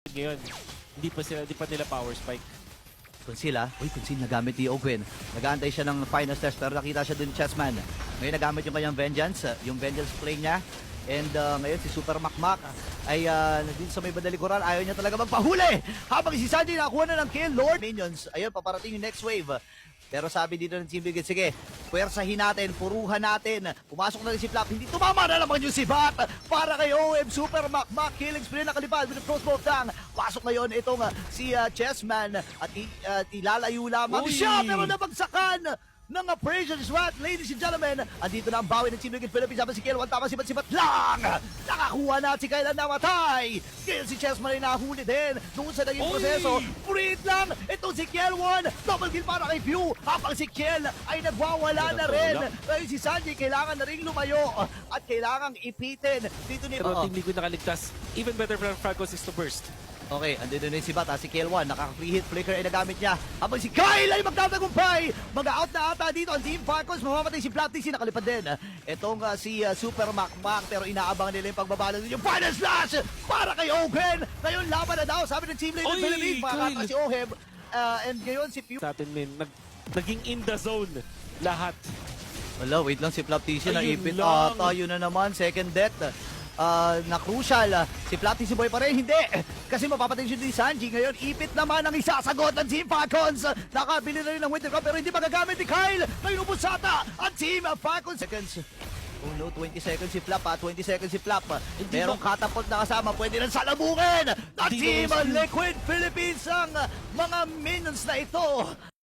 Ngayon, hindi pa nila power spike. Conceal Conceal nagamit ni Ogwen. Nag-aantay siya ng final test pero nakita siya dun ni Chessman. Ngayon nagamit yung kanyang Vengeance, yung Vengeance play niya. And ngayon si Super Makmak ay dito sa may bandalikuran, ayaw niya talaga magpahuli. Habang si Sanji nakakuha na ng kill, Lord Minions. Ayun, paparating yung next wave. Pero sabi dito ng Team Bigit, sige, puwersahin natin, puruhan natin. Pumasok na rin si Flap, hindi tumama na naman yung si Bat. Para kay OM, Super Makmak, killing spree nakalipad with the crossbow down. Pasok na yun itong si Chessman at ilalayo lamang siya, pero nabagsakan ng Abrasion SWAT, ladies and gentlemen. Andito na ang bawi ng Team Liquid Philippines. Habang si Kiel, tama sibat-sibat lang. Nakakuha na si Kyle na namatay. Kiel si Chessman ay nahuli din. Doon sa naging proseso, breathe lang. Itong si Kiel 1, double kill para kay Pew. Habang si Kiel ay nagwawala na rin. Kaya si Sanji kailangan na rin lumayo at kailangang ipitin. Dito ni Pero Team Liquid nakaligtas. Even better for Falcons is to burst. Okay, andito na si Bata, si Kiel1, nakaka-free hit flicker ay nagamit niya. Habang si Kyle ay magtatagumpay, mag-out na ata dito ang Team Falcons, mamamatay si Flaptixie, nakalipad din. Itong si Super Makmak, pero inaabangan nila yung pagbabala din yung final slash para kay Ogen. Ngayon laban na daw, sabi ng Team Liquid Philippines, makakata si Ohem. And ngayon si Pew. Sa atin, men, naging in the zone lahat. Wala, wait lang si Flaptixie, Ayun naipit lang. ata, yun na naman, second death. Na crucial. Si Flaptixie Boy pa rin, hindi. Kasi mapapatay siya ni Sanji. Ngayon, ipit naman ang isasagot ng Team Falcons. Nakabili na rin ng Winter Cup pero hindi magagamit ni Kyle. Ngayon ubos ata ang Team Falcons. Seconds. Oh no, 20 seconds si Flap 20 seconds si Flap. Merong catapult na kasama. Pwede rin salabungin. Ang Team Liquid Philippines ang mga minions na ito.